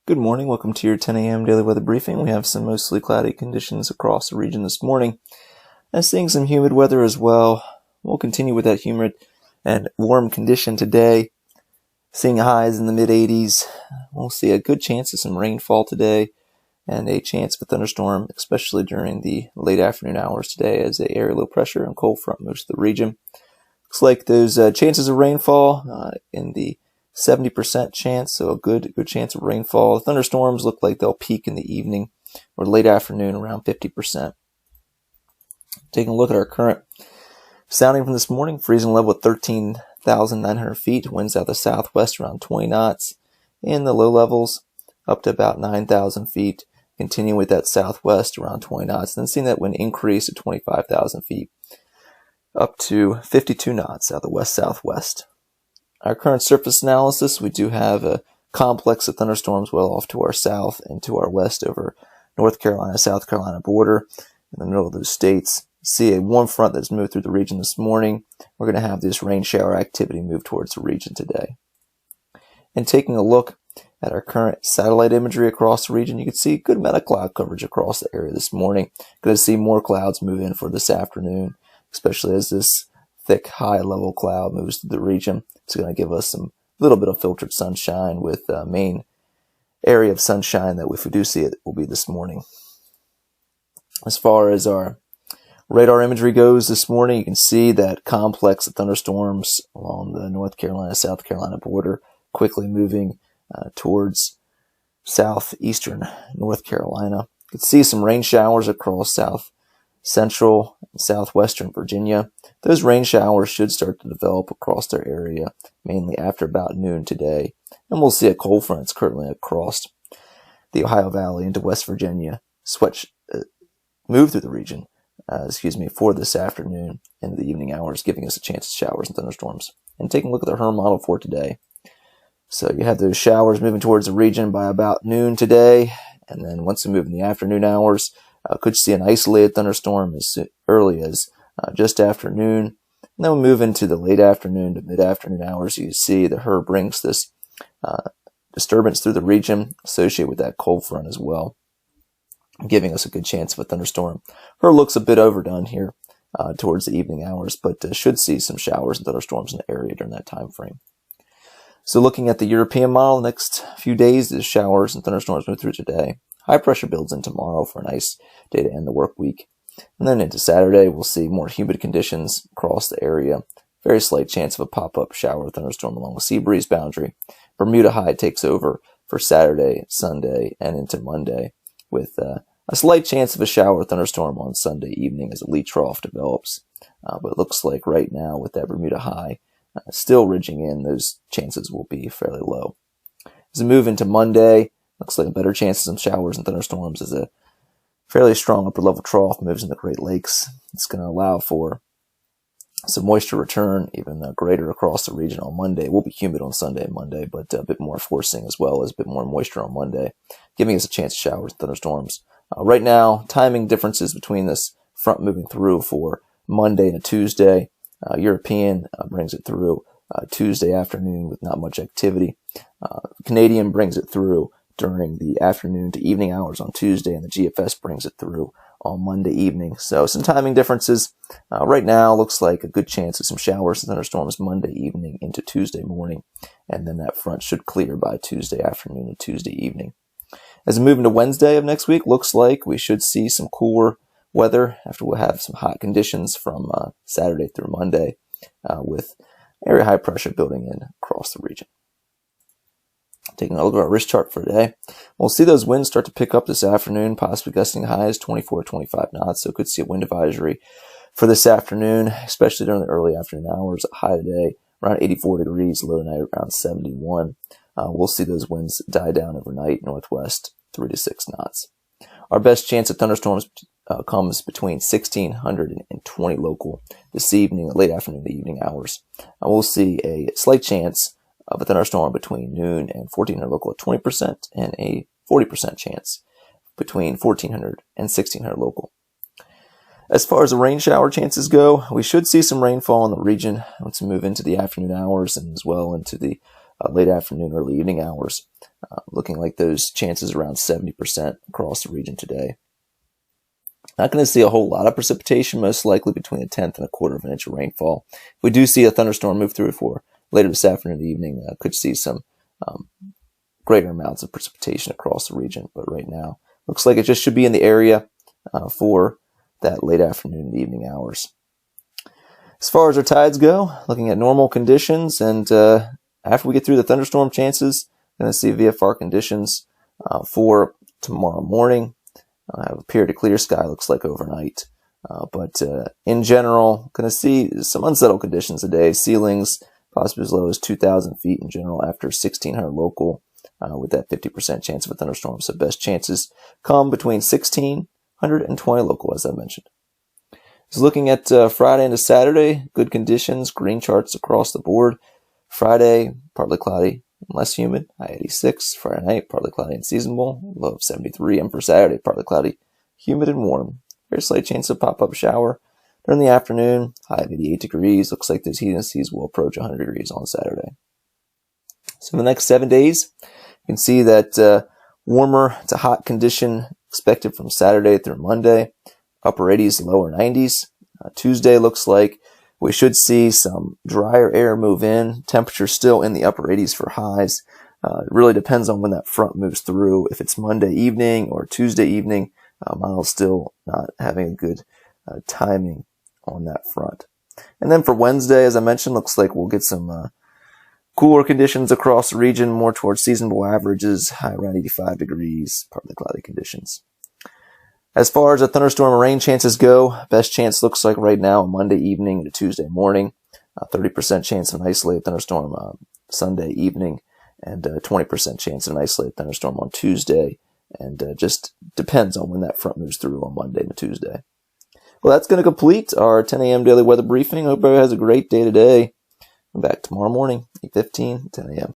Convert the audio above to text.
Good morning. Welcome to your 10 a.m. daily weather briefing. We have some mostly cloudy conditions across the region this morning and seeing some humid weather as well. We'll continue with that humid and warm condition today, seeing highs in the mid-80s. We'll see a good chance of some rainfall today and a chance of a thunderstorm, especially during the late afternoon hours today as the area low pressure and cold front moves to the region. Looks like those chances of rainfall in the 70% chance, so a good chance of rainfall. The thunderstorms look like they'll peak in the evening or late afternoon around 50%. Taking a look at our current sounding from this morning, freezing level at 13,900 feet, winds out the southwest around 20 knots. In the low levels, up to about 9,000 feet, continuing with that southwest around 20 knots, then seeing that wind increase to 25,000 feet, up to 52 knots out the west-southwest. Our current surface analysis, we do have a complex of thunderstorms well off to our south and to our west over North Carolina, South Carolina border in the middle of those states. See a warm front that's moved through the region this morning. We're going to have this rain shower activity move towards the region today. And taking a look at our current satellite imagery across the region, you can see good amount of cloud coverage across the area this morning. Going to see more clouds move in for this afternoon, especially as this thick high-level cloud moves to the region. It's going to give us some little bit of filtered sunshine with the main area of sunshine that if we do see it will be this morning. As far as our radar imagery goes this morning, you can see that complex of thunderstorms along the North Carolina, South Carolina border quickly moving towards southeastern North Carolina. You can see some rain showers across south central and southwestern Virginia. Those rain showers should start to develop across their area, mainly after about noon today. And we'll see a cold front that's currently across the Ohio Valley into West Virginia move through the region, for this afternoon into the evening hours, giving us a chance of showers and thunderstorms. And taking a look at the HRM model for today. So you have those showers moving towards the region by about noon today, and then once we move in the afternoon hours, could see an isolated thunderstorm as early as just after noon. And then we'll move into the late afternoon to mid-afternoon hours. You see the HRM brings this disturbance through the region associated with that cold front as well, giving us a good chance of a thunderstorm. HRM looks a bit overdone here towards the evening hours, but should see some showers and thunderstorms in the area during that time frame. So looking at the European model, the next few days, the showers and thunderstorms move through today. High pressure builds in tomorrow for a nice day to end the work week. And then into Saturday, we'll see more humid conditions across the area. Very slight chance of a pop-up shower or thunderstorm along the sea breeze boundary. Bermuda high takes over for Saturday, Sunday, and into Monday, with a slight chance of a shower or thunderstorm on Sunday evening as a lee trough develops. But it looks like right now with that Bermuda high still ridging in, those chances will be fairly low. As we move into Monday, looks like a better chance of some showers and thunderstorms as a fairly strong upper level trough moves in the Great Lakes. It's going to allow for some moisture return, even greater across the region on Monday. It will be humid on Sunday and Monday, but a bit more forcing as well as a bit more moisture on Monday, giving us a chance of showers and thunderstorms. Right now, timing differences between this front moving through for Monday and a Tuesday. European brings it through Tuesday afternoon with not much activity. Canadian brings it through during the afternoon to evening hours on Tuesday, and the GFS brings it through on Monday evening. So some timing differences. Right now, looks like a good chance of some showers and thunderstorms Monday evening into Tuesday morning, and then that front should clear by Tuesday afternoon and Tuesday evening. As we move into Wednesday of next week, looks like we should see some cooler weather after we'll have some hot conditions from Saturday through Monday, with area high pressure building in across the region. Taking a look at our risk chart for today, we'll see those winds start to pick up this afternoon, possibly gusting highs 24 to 25 knots. So could see a wind advisory for this afternoon, especially during the early afternoon hours. High today around 84 degrees, low tonight around 71. We'll see those winds die down overnight, northwest 3 to 6 knots. Our best chance of thunderstorms comes between 1,600 and 20 local this evening, late afternoon to evening hours. We'll see a slight chance of a thunderstorm between noon and 1,400 local at 20% and a 40% chance between 1,400 and 1,600 local. As far as the rain shower chances go, we should see some rainfall in the region once we move into the afternoon hours and as well into the late afternoon, early evening hours. Looking like those chances around 70% across the region today. Not going to see a whole lot of precipitation, most likely between a tenth and a quarter of an inch of rainfall. If we do see a thunderstorm move through for later this afternoon and evening, could see some greater amounts of precipitation across the region. But right now, looks like it just should be in the area for that late afternoon and evening hours. As far as our tides go, looking at normal conditions, and after we get through the thunderstorm chances, going to see VFR conditions for tomorrow morning. I have a period of clear sky, looks like overnight. But in general, going to see some unsettled conditions today. Ceilings possibly as low as 2,000 feet in general after 1,600 local with that 50% chance of a thunderstorm. So best chances come between 1,600 and 20 local, as I mentioned. So looking at Friday into Saturday, good conditions, green charts across the board. Friday, partly cloudy, less humid, high 86. Friday night, partly cloudy and seasonable, low of 73. And for Saturday, partly cloudy, humid and warm. Very slight chance of pop-up shower during the afternoon, high of 88 degrees. Looks like those heat indices will approach 100 degrees on Saturday. So in the next 7 days, you can see that warmer to hot condition expected from Saturday through Monday. Upper 80s, lower 90s. Tuesday looks like we should see some drier air move in. Temperature still in the upper 80s for highs. It really depends on when that front moves through. If it's Monday evening or Tuesday evening, miles still not having a good timing on that front. And then for Wednesday, as I mentioned, looks like we'll get some cooler conditions across the region, more towards seasonable averages, high around 85 degrees, partly cloudy conditions. As far as the thunderstorm and rain chances go, best chance looks like right now on Monday evening to Tuesday morning. 30% chance of an isolated thunderstorm Sunday evening, and 20% chance of an isolated thunderstorm on Tuesday. And just depends on when that front moves through on Monday and Tuesday. Well, that's going to complete our 10 a.m. daily weather briefing. Hope everybody has a great day today. I'm back tomorrow morning, 8:15, 10 a.m.